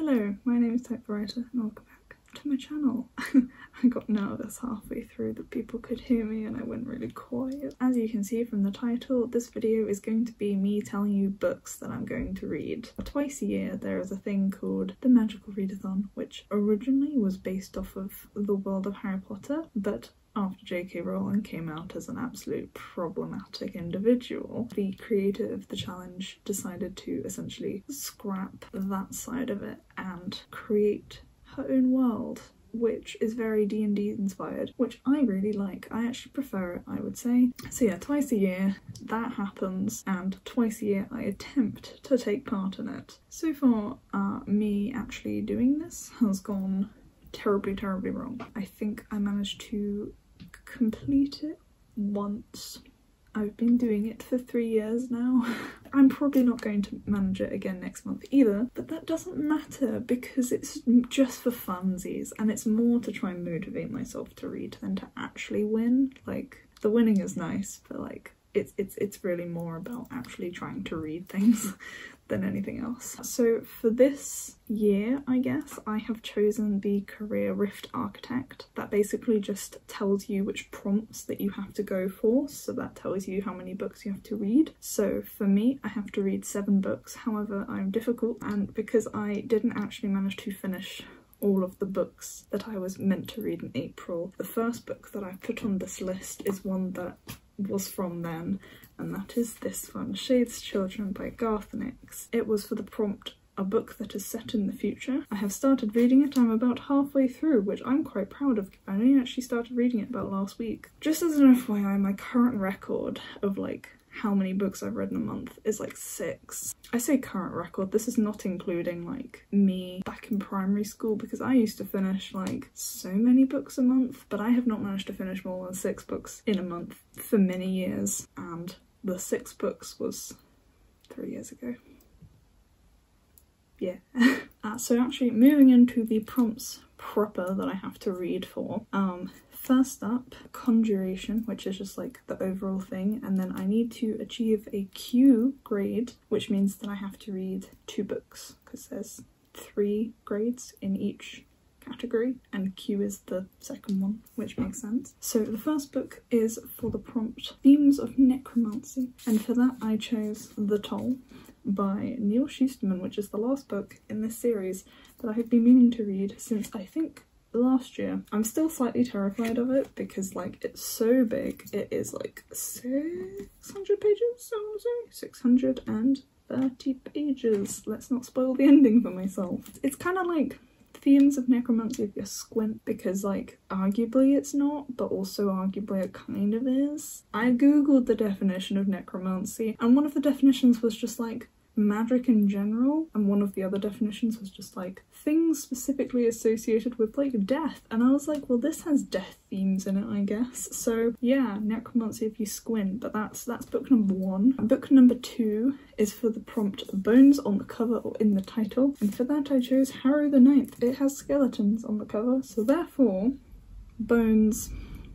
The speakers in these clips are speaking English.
Hello, my name is Typewriter and welcome back to my channel. I got nervous halfway through that people could hear me and I went really quiet. As you can see from the title, this video is going to be me telling you books that I'm going to read. Twice a year there is a thing called the Magical Readathon, which originally was based off of the world of Harry Potter, but after J.K. Rowling came out as an absolute problematic individual, the creator of the challenge decided to essentially scrap that side of it and create her own world, which is very D&D inspired, which I really like. I actually prefer it, I would say. So yeah, twice a year that happens, and twice a year I attempt to take part in it. So far, me actually doing this has gone terribly wrong. I think I managed to complete it once. I've been doing it for 3 years now. I'm probably not going to manage it again next month either, but that doesn't matter because it's just for funsies and it's more to try and motivate myself to read than to actually win. Like, the winning is nice, but like it's really more about actually trying to read things than anything else. So for this year, I guess, I have chosen the Career Rift Architect. That basically just tells you which prompts that you have to go for, so that tells you how many books you have to read. So for me, I have to read 7 books, however I'm difficult, and because I didn't actually manage to finish all of the books that I was meant to read in April, the first book that I put on this list is one that was from then, and that is this one, Shade's Children by Garth Nix. It was for the prompt, a book that is set in the future. I have started reading it. I'm about halfway through, which I'm quite proud of. I only actually started reading it about last week. Just as an FYI, my current record of like how many books I've read in a month is like 6. I say current record, this is not including like me back in primary school, because I used to finish like so many books a month, but I have not managed to finish more than 6 books in a month for many years, and the 6 books was 3 years ago. Yeah. So actually moving into the prompts proper that I have to read for. First up, Conjuration, which is just like the overall thing, and then I need to achieve a Q grade, which means that I have to read 2 books, because there's 3 grades in each category, and Q is the second one, which makes sense. So the first book is for the prompt Themes of Necromancy, and for that I chose The Toll by Neil Schusterman, which is the last book in this series that I have been meaning to read since I think last year. I'm still slightly terrified of it because like it's so big. It is like 600 pages, I want to say 630 pages. Let's not spoil the ending for myself. It's kind of like Themes of Necromancy if you squint, because like arguably it's not, but also arguably it kind of is. I googled the definition of necromancy and one of the definitions was just like magic in general, and one of the other definitions was just like things specifically associated with like death, and I was like, well, this has death themes in it, I guess. So yeah, necromancy if you squint. But that's book number 1. Book number 2 is for the prompt Bones on the cover or in the title, and for that I chose Harrow the Ninth. It has skeletons on the cover, so therefore Bones.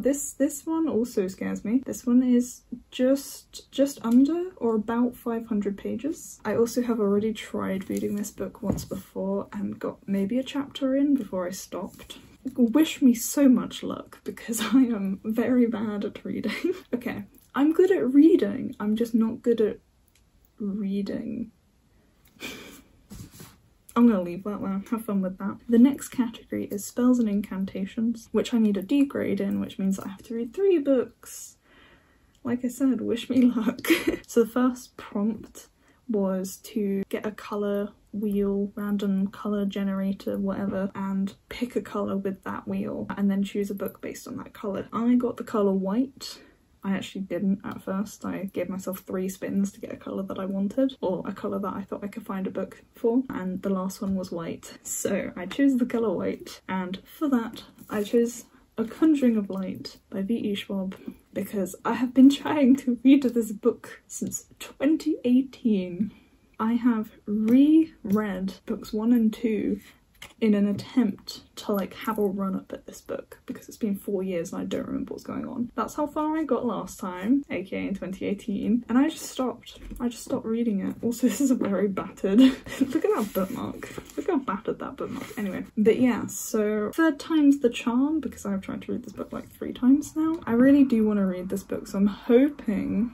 This one also scares me. This one is just under or about 500 pages. I also have already tried reading this book once before and got maybe a chapter in before I stopped. Wish me so much luck because I am very bad at reading. Okay, I'm good at reading, I'm just not good at reading. I'm gonna leave that there, have fun with that. The next category is Spells and Incantations, which I need a D grade in, which means I have to read 3 books. Like I said, wish me luck. So the first prompt was to get a colour wheel, random colour generator, whatever, and pick a colour with that wheel, and then choose a book based on that colour. I got the colour white. I actually didn't at first. I gave myself 3 spins to get a colour that I wanted, or a colour that I thought I could find a book for, and the last one was white. So I chose the colour white, and for that I chose A Conjuring of Light by V.E. Schwab, because I have been trying to read this book since 2018. I have reread books 1 and 2 in an attempt to like have a run up at this book because it's been 4 years and I don't remember what's going on. That's how far I got last time, aka in 2018, and I just stopped reading it. Also, this is a very battered look at that bookmark, look how battered that bookmark. Anyway, but yeah, so 3rd time's the charm because I've tried to read this book like 3 times now. I really do want to read this book, so I'm hoping,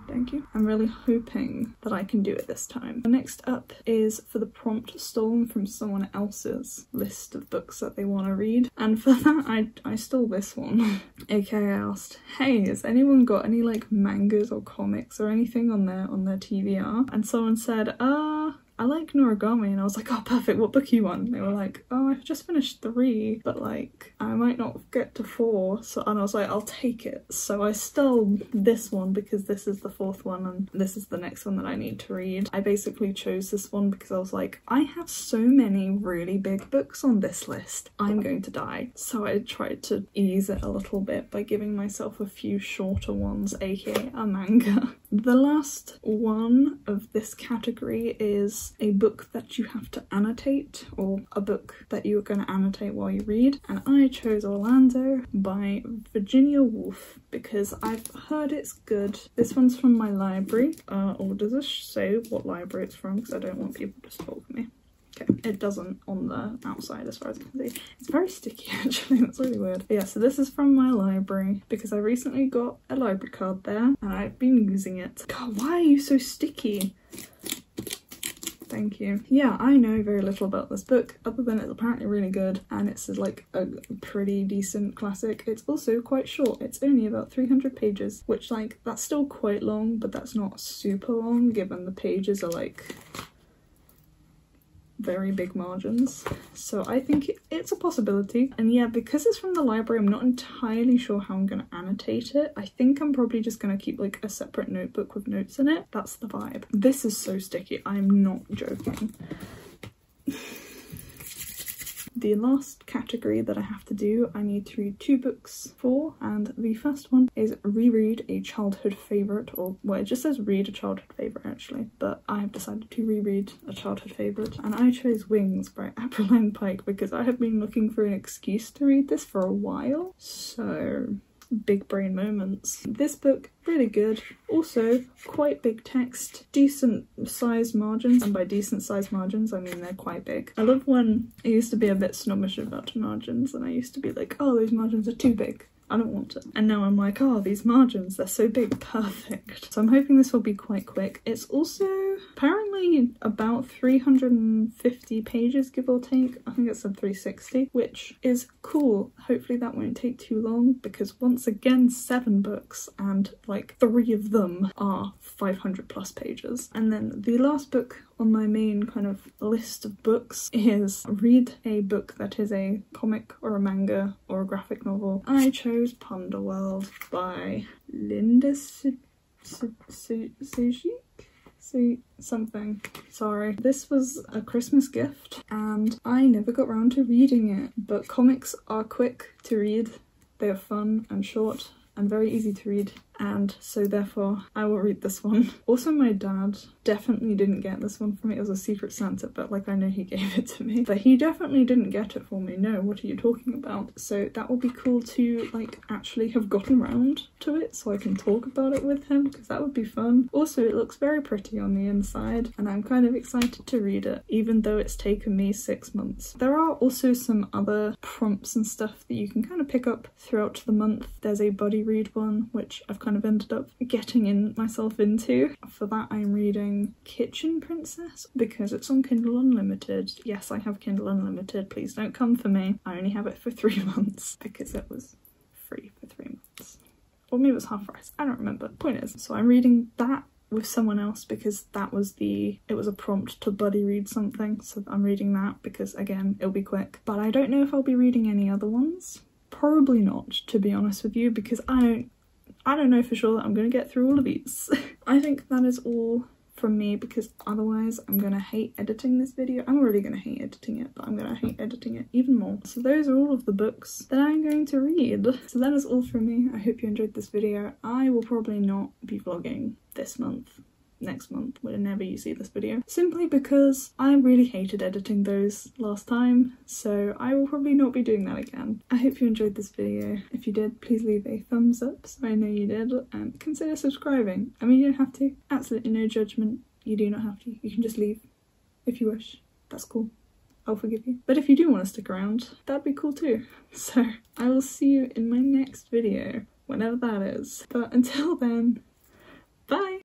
thank you, I'm really hoping that I can do it this time. The next up is for the prompt stolen from someone else's list of books that they want to read, and for that I stole this one. aka I asked, hey, has anyone got any like mangas or comics or anything on their TBR? And someone said, I like Noragami, and I was like, oh perfect, what book you want? And they were like, oh, I've just finished 3, but like I might not get to 4, so, and I was like, I'll take it. So I stole this one because this is the 4th one and this is the next one that I need to read. I basically chose this one because I was like, I have so many really big books on this list, I'm going to die. So I tried to ease it a little bit by giving myself a few shorter ones, aka a manga. The last one of this category is a book that you have to annotate, or a book that you're going to annotate while you read, and I chose Orlando by Virginia Woolf because I've heard it's good. This one's from my library, or does this say what library it's from? Because I don't want people to stalk me. Okay, it doesn't on the outside as far as I can see. It's very sticky actually, that's really weird. But yeah, so this is from my library because I recently got a library card there and I've been using it. God, why are you so sticky? Thank you. Yeah, I know very little about this book other than it's apparently really good and it's like a pretty decent classic. It's also quite short. It's only about 300 pages, which like that's still quite long, but that's not super long given the pages are like very big margins. So I think it's a possibility. And yeah, because it's from the library, I'm not entirely sure how I'm going to annotate it. I think I'm probably just going to keep like a separate notebook with notes in it. That's the vibe. This is so sticky, I'm not joking. The last category that I have to do, I need to read 2 books for, and the first one is Reread, a childhood favourite, or well, it just says read a childhood favourite actually, but I have decided to reread a childhood favourite, and I chose Wings by Aprilline Pike because I have been looking for an excuse to read this for a while, so big brain moments. This book, really good. Also, quite big text, decent sized margins, and by decent sized margins I mean they're quite big. I love when I used to be a bit snobbish about margins and I used to be like, oh, those margins are too big, I don't want it. And now I'm like, oh, these margins, they're so big, perfect. So I'm hoping this will be quite quick. It's also apparently about 350 pages, give or take. I think it's a 360, which is cool. Hopefully that won't take too long because once again, 7 books and like 3 of them are 500 plus pages. And then the last book on my main kind of list of books is read a book that is a comic or a manga or a graphic novel. I chose Punderworld by Linda something. Sorry. This was a Christmas gift and I never got around to reading it, but comics are quick to read. They are fun and short and very easy to read, and so therefore I will read this one. Also, my dad definitely didn't get this one for me. It was a Secret Santa, but like I know he gave it to me, but he definitely didn't get it for me. No, what are you talking about? So that would be cool to like actually have gotten around to it so I can talk about it with him, because that would be fun. Also, it looks very pretty on the inside and I'm kind of excited to read it, even though it's taken me 6 months. There are also some other prompts and stuff that you can kind of pick up throughout the month. There's a buddy read one, which I've kind of ended up getting myself into. For that, I'm reading Kitchen Princess because it's on Kindle Unlimited. Yes, I have Kindle Unlimited. Please don't come for me. I only have it for 3 months because it was free for 3 months. Or maybe it was half price. I don't remember. Point is, so I'm reading that with someone else because that was it was a prompt to buddy read something. So I'm reading that because again, it'll be quick. But I don't know if I'll be reading any other ones. Probably not, to be honest with you, because I don't know for sure that I'm going to get through all of these. I think that is all from me because otherwise I'm going to hate editing this video. I'm already going to hate editing it, but I'm going to hate editing it even more. So those are all of the books that I'm going to read. So that is all from me. I hope you enjoyed this video. I will probably not be vlogging this month next month, whenever you see this video, simply because I really hated editing those last time, so I will probably not be doing that again. I hope you enjoyed this video. If you did, please leave a thumbs up so I know you did, and consider subscribing. I mean, you don't have to. Absolutely no judgment. You do not have to. You can just leave if you wish. That's cool. I'll forgive you. But if you do want to stick around, that'd be cool too. So I will see you in my next video, whenever that is. But until then, bye!